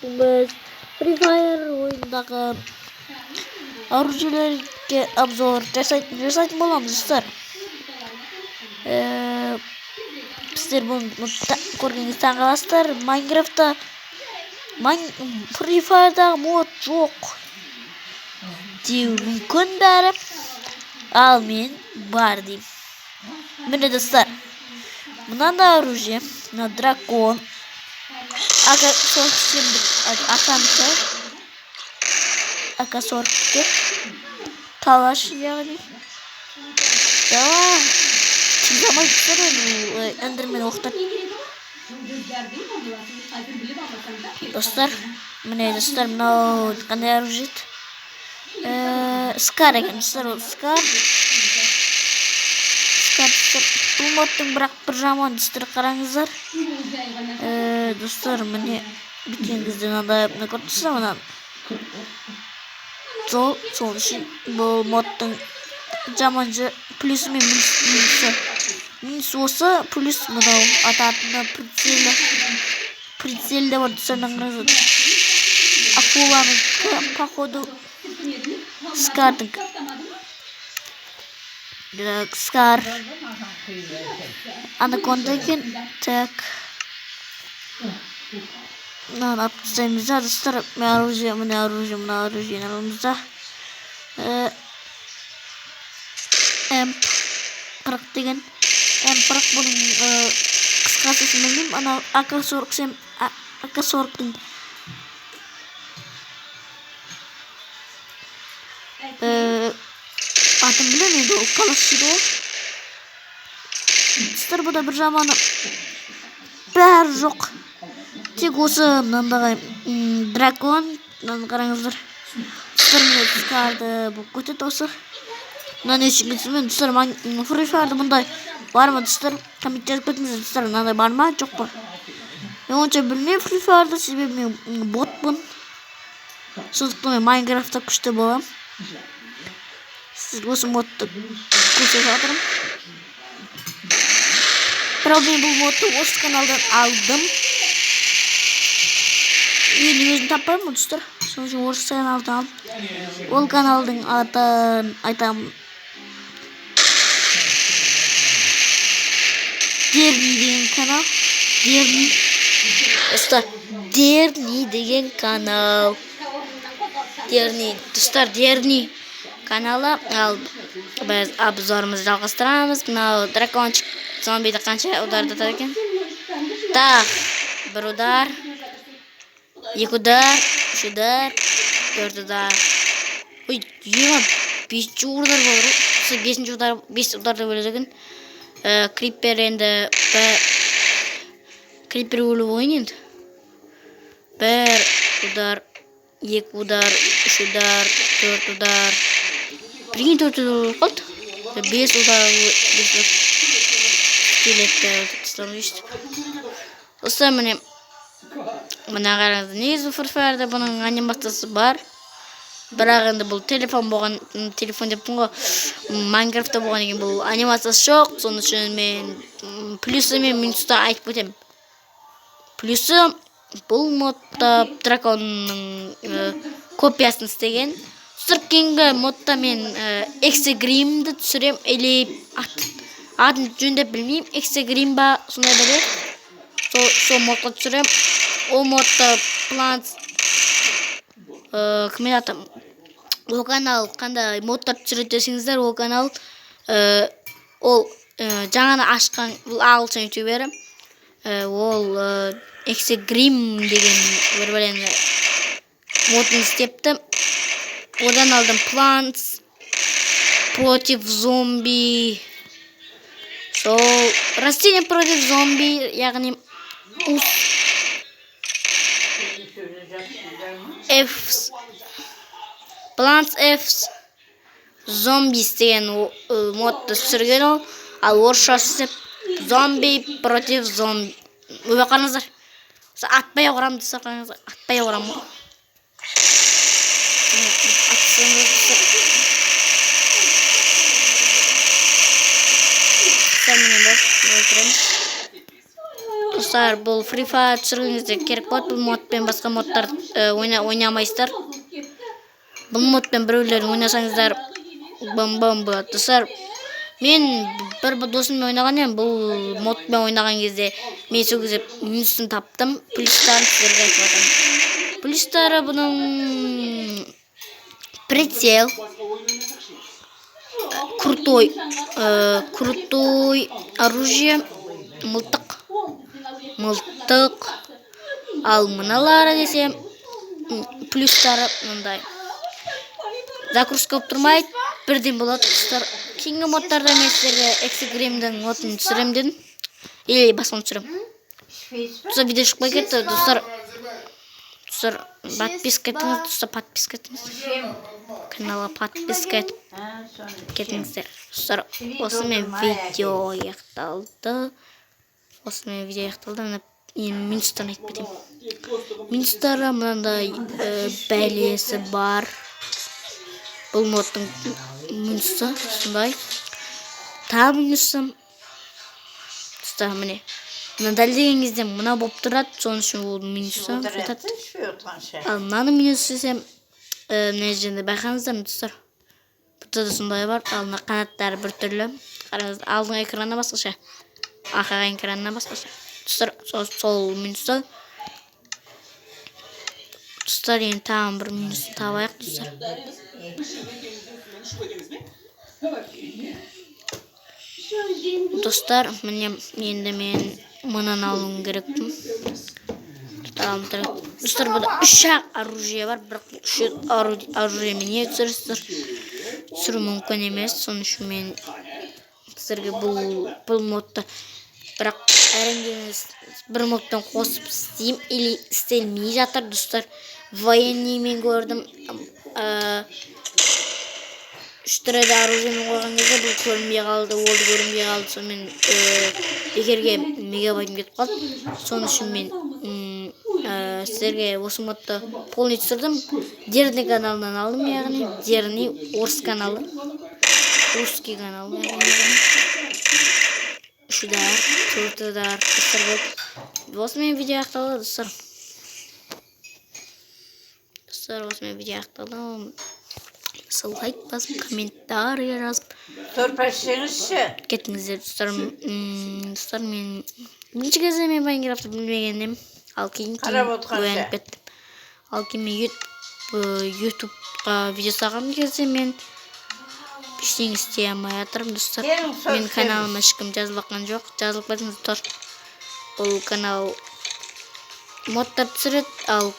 Bugün biz Free Fire oyunundaki orucularga obzor жасайтын боламыз достар. Сіздер бұны көргеніңізді таң қаласыздар. Майнкрафтта Free Fire'дағы мод жоқ деуі мүмкін бәрі. Ал мен бар деймін. Міне достар, мынандай оружие, мына дракон, АК-47 калаш, яғни. Тыңдамай тұр эндермен оқтап. Достар, міне достар, мынау қандай оружие? Скар екен, достар, ол скар. Бұл модтың бірақ бір жаман достар, қараңыздар. Достар, міне біткен кезде мынандай көрдіңіздер ме? Сол үшін бұл модтың жаман жері плюсы мен минусы. Минус осы, плюс мынау ататында прицелде бар достар, қараңыздар. Акуланың походу скардың. Скар анаконда екен. Так, мынаны алып тастаймыз да достар. Мына оружие аламызда. М40 деген. М40 бұның қысқасы білмеймін. Ана АК-47 атын білемін енді, ол калаш дейді ғой. Достар, бұда бір жаманы бәрі жоқ. Тек осы мынандай дракон, мынаны қараңыздар. Достар, міне скарды бұл көтет осы. Мына не үшін кетсімен, достар, Free Fire'да мұндай бар ма, достар? Коммент жазып кетіңіздер, достар, мынандай бар ма, жоқ па? Мен онша білмеймін Free Fire'да, себебі мен ботпын. Сондықтан мен Майнкрафтта күшті болам. Сізге осы модты көрсетіп жатырмын. Правда, мен бұл модты осы каналдан алдым. Енді өзім таппаймын, достар. Сол үшін осы каналдан алдым. Ол каналдың атын айтамын. Дерни деген канал. Достар, Дерни деген канал. Достар, Дерни каналы. Ал біз обзорымызды жалғастырамыз. Мынау дракончик зомбиді қанша удардатады екен? Так, бір удар, 2 удар, 3 удар, 4 удар. Ой, ема, 5 удар болыр. 5 ударды бөледі екен. Криппер енді Криппер өлі ойын енді. 1 удар, 2 удар, 3 удар, 4 удар. Бірген 4 удар қалды. 5 удар скелетті өлтіртістамыз өйстіп. Достар, міне қараңызды. Негізі Free Fire'да бұның анимациясы бар. Бірақ енді бұл телефон деппін ғой. Майнкрафтта болған екен, бұл анимациясы жоқ. Соны үшін мен плюсы мен минуста айтып өтем. Плюсы бұл модта драконның копиясын істеген. Кейінгі модта мен Эксегримді түсірем, әлі атын жөндеп білмеймін. Эксегрим ба, сондай біле. Сол модта түсірем. Ол модта планс кімен атам. Ол канал қандай модтар түсіреді десеңіздер, ол канал ол жаңаны ашқан ағылшын ютубері. Ол Эксегрим деген бір бәлені модын істепті. Одан алдым Plants против зомби. Сол растение против зомби, яғни Plants F's Zombies деген модты түсірген ол. Ал орысшасы зомби против зомби. Өбе қарыңыздар. Атпай оғырам десе қарыңыздар. Атпай оғырам ғой. достар, бұл Free Fire түсіргеніңізде керек болады. Бұл модпен басқа модтар ойнамайсыздар. Бұл модпен біреулерін ойнасаңыздар бам-бам болады. Достар, мен бір досыммен ойнаған едім. Бұл модпен ойнаған кезде мен сол кезде минусын таптым. Плюстарын сіздерге айтып жатырмын. Плюстары бұның прицел, крутой оружие, мылтық. Ал мыналары десе плюстары мындай. Загрузка болып тұрмайды, бірден болады. Достар, кейінгі модтарда мен сіздерге Эксигримдің модын түсірем дедім. Или басқаны түсірем. Достар, видео шықпай кетті. Достар, подписка етіңіз. Достар, подписка етіңіз. Каналға подписка етіп кетіңіздер. Достар, осымен видео аяқталды. Минустарын айтып кетем. Минустары мынандай бәлесі бар. Бұл модтың минусы сондай. Та минусы. Достар, міне. Мына дәлдеген кезде мына болып тұрады. Соның үшін ол минусы жатады. Ал мынаны минусы десем, мына жерде байқаңыздар, достар. Бұда да сондай бар. Ал мына қанаттары бір түрлі. Қараңыз, алдыңғы экранына басқаша. Арқаға экранына басқаша. Достар, сол минусы. Достар, енді тағын бір минусын табайық, достар. Достар, міне енді мен мынаны алуым керекпін. Достар, бұда 3 оружие бар. Бірақ 3 оружиемен не түсіресіздер? Түсіру мүмкін емес. Соның үшін мен сіздерге бұл модты бірақ әрінгеніз бір модтан қосып істейм, или істелмей жатыр. Достар, военный мен көрдім. 3 түреді оружиемен қойған кезде бұл көрінбей қалды, ол көрінбей қалды. Сонымен егерге мегабайтым кетіп қалды. Соның үшін мен сіздерге осы модты полный түсірдім. Дерный каналынан алдым, яғни Дерный орыс каналы. Русский канал. Үшідар, төртідар, достар болды. Осымен видео аяқталды, достар. Достар, осымен видео аяқталды. Лайк басып, комментарий жазып Көрпәшеңізші кетіңіздер, достар. Достар, мен бірінші кезде мен Майнкрафтты білмегенім. Ал кейін оянып кеттім. Ал кейін мен ютубқа видео салған кезде мен ештеңе істей алмай жатырмын, достар. Мен каналыма ешкім жазылған жоқ. Жазылып кетіңіз, достар. Бұл канал модтар түсіреді, ал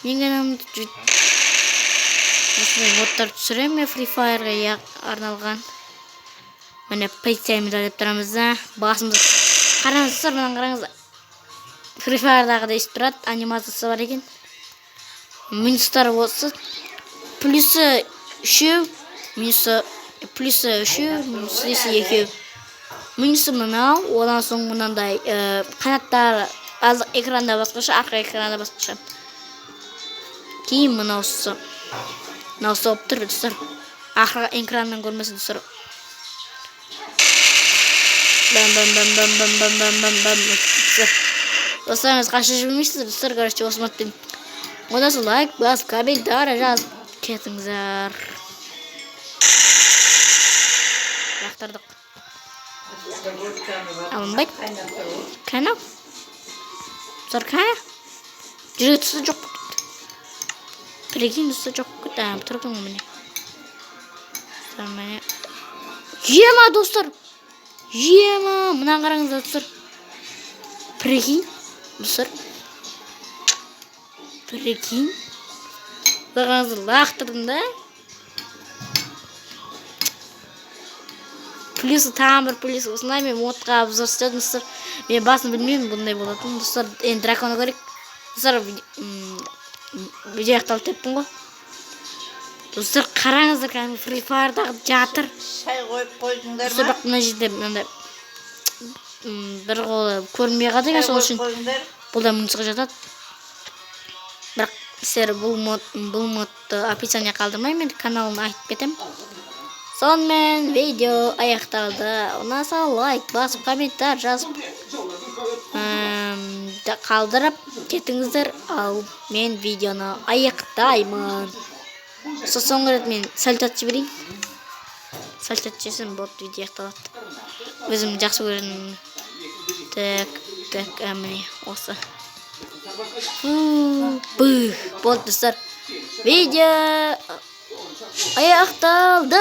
мен каналымды модтар түсірем, Free Fire'ға арналған. Міне полициямен деп тұрамыз да. Басымды қараңыз, достар, мынаны қараңыз. Free Fire'дағы да естіп тұрады, анимациясы бар екен. Минустары осы. Плюсы 3, минусы 2, минусы 2. Минусы мынау, одан соң мынандай қанаттары экранда басқаша, арқа экранда басқаша. Кейін мынаусы. Мынаусы болып тұр, достар. Арқа экраннан көрмесін, достар. Достарыңыз қаша жүрмейсіздер, достар, короче, осы модпен. Одан соң лайк басып, комментарий жазып кетіңіздер. Жақтардық. Алынбайды. Канал. Достар, канал. Жүрегі тұсы жоқ болып кетті. Прикинь, тұсы жоқ болып кетті. Тұрдың міне. Достар, міне. Ема, достар. Ема, мұнан қараңыздар, достар. Прикинь, достар. Прикинь. Қараңыздар, лақтырдым да. Плюсы там бір плюс. Осындай мен модқа обзор істедім, достар. Мен басын білмеймін, бұндай болатын. Достар, енді драконы көрейік. Достар, видео аяқталды деппін ғой. Достар, қараңыздар, кәдімгі Free Fire'дағы жатыр. Шай қойып қойдыңдар ма? Достар, бірақ мына жерде мынандай бір қолы көрінбей қалды екен, сол үшін бұл да минусқа жатады. Бірақ сіздер бұл модты описание қалдырмаймын, мен каналын айтып кетем. Сонымен видео аяқталды. Ұнаса лайк басып, комментар жазып калдырып кетиңиздер. Ал мен видеону аяктаймын. Соңку рет мен сальтат жиберейин. Сальтат жесем болот, видео аякталат. Өзүм жакшы көрөм. Так, міне осы. Болот достор. Видео аякталды.